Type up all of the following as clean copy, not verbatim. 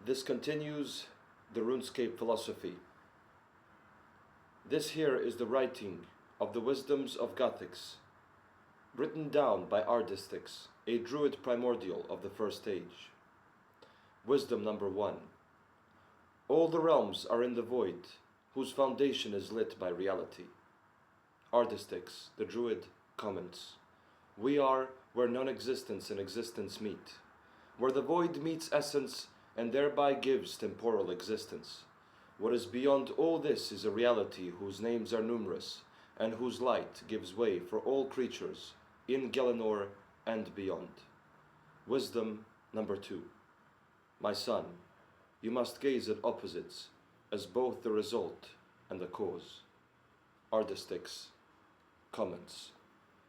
This continues the RuneScape Philosophy. This here is the writing of the Wisdoms of Guthix, written down by Wisdoms, a druid primordial of the first age. Wisdom number 1. All the realms are in the void, whose foundation is lit by reality. Wisdoms, the druid, comments, we are where non-existence and existence meet, where the void meets essence and thereby gives temporal existence. What is beyond all this is a reality whose names are numerous, and whose light gives way for all creatures in Gelenor and beyond. Wisdom number 2. My son, you must gaze at opposites as both the result and the cause. Wisdoms comments,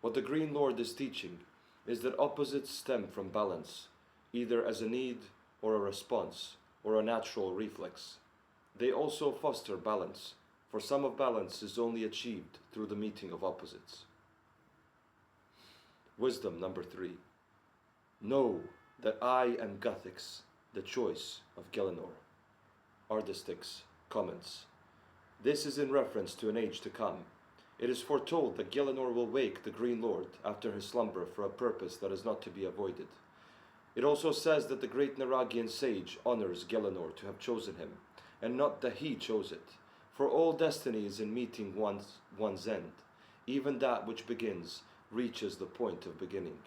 what the Green Lord is teaching is that opposites stem from balance, either as a need or a response, or a natural reflex. They also foster balance, for some of balance is only achieved through the meeting of opposites. Wisdom number 3. Know that I am Guthix, the choice of Gelenor. Wisdoms comments, this is in reference to an age to come. It is foretold that Gelenor will wake the Green Lord after his slumber for a purpose that is not to be avoided. It also says that the great Naragian sage honors Gelenor to have chosen him, and not that he chose it, for all destiny is in meeting one's end. Even that which begins reaches the point of beginning.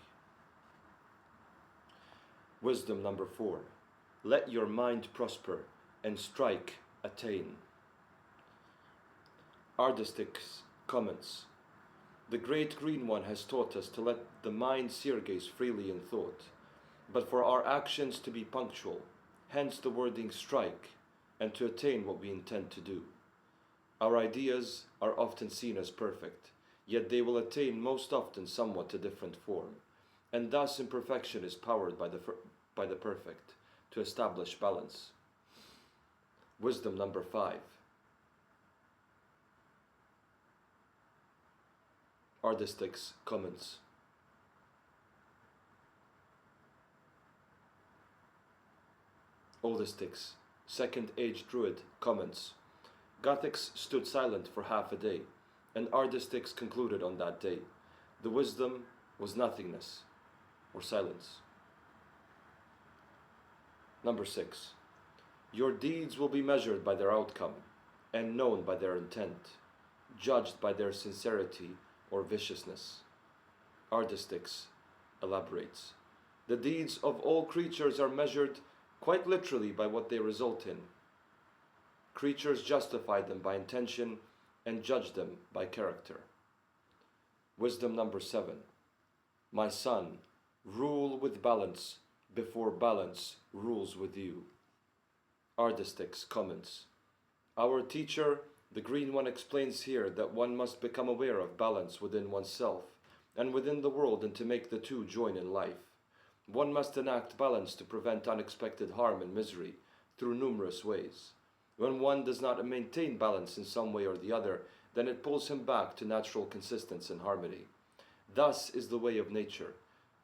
Wisdom number 4. Let your mind prosper, and strike attain. Wisdoms comments, the great Green One has taught us to let the mind gaze freely in thought, but for our actions to be punctual, hence the wording strike, and to attain what we intend to do. Our ideas are often seen as perfect, yet they will attain most often somewhat a different form, and thus imperfection is powered by the perfect to establish balance. Wisdom number 5. Wisdoms comments, Wisdoms, second age druid, comments, Guthix stood silent for half a day, and Wisdoms concluded on that day. The wisdom was nothingness, or silence. Number 6. Your deeds will be measured by their outcome, and known by their intent, judged by their sincerity or viciousness. Wisdoms elaborates, the deeds of all creatures are measured quite literally by what they result in. Creatures justify them by intention and judge them by character. Wisdom number 7. My son, rule with balance before balance rules with you. Wisdoms comments, our teacher, the Green One, explains here that one must become aware of balance within oneself and within the world, and to make the two join in life. One must enact balance to prevent unexpected harm and misery through numerous ways. When one does not maintain balance in some way or the other, then it pulls him back to natural consistency and harmony. Thus is the way of nature.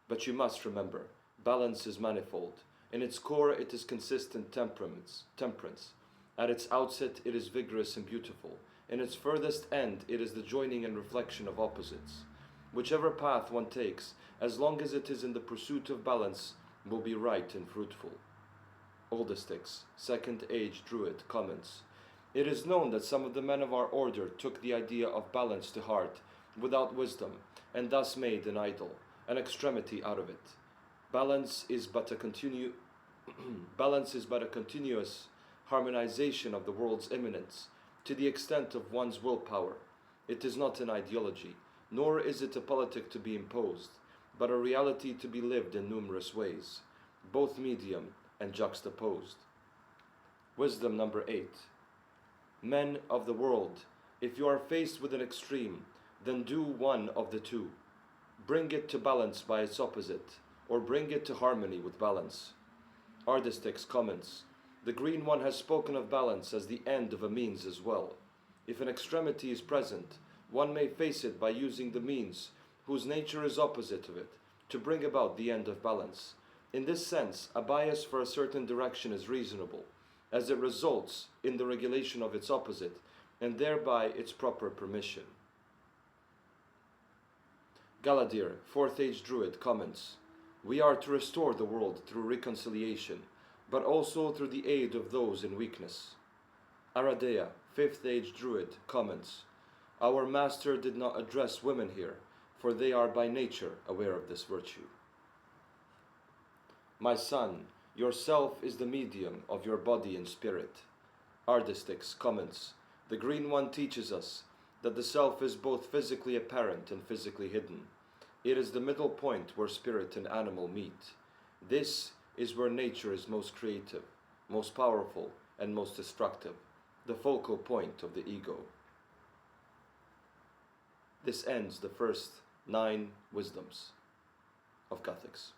But you must remember, balance is manifold. In its core it is consistent temperance. At its outset it is vigorous and beautiful. In its furthest end it is the joining and reflection of opposites. Whichever path one takes, as long as it is in the pursuit of balance, will be right and fruitful. Wisdoms, second age druid, comments, it is known that some of the men of our order took the idea of balance to heart without wisdom, and thus made an idol, an extremity out of it. Balance is but a continuous harmonization of the world's immanence to the extent of one's willpower. It is not an ideology, nor is it a politic to be imposed, but a reality to be lived in numerous ways, both medium and juxtaposed. Wisdom number 8. Men of the world, if you are faced with an extreme, then do one of the two. Bring it to balance by its opposite, or bring it to harmony with balance. Wisdoms comments, the Green One has spoken of balance as the end of a means as well. If an extremity is present, one may face it by using the means, whose nature is opposite of it, to bring about the end of balance. In this sense, a bias for a certain direction is reasonable, as it results in the regulation of its opposite, and thereby its proper permission. Galadir, 4th Age Druid, comments, "We are to restore the world through reconciliation, but also through the aid of those in weakness." Aradea, 5th Age Druid, comments, "Our Master did not address women here, for they are by nature aware of this virtue." My son, yourself is the medium of your body and spirit. Ardistix comments, "The Green One teaches us that the self is both physically apparent and physically hidden. It is the middle point where spirit and animal meet. This is where nature is most creative, most powerful, and most destructive, the focal point of the ego." This ends the first 9 wisdoms of Guthix.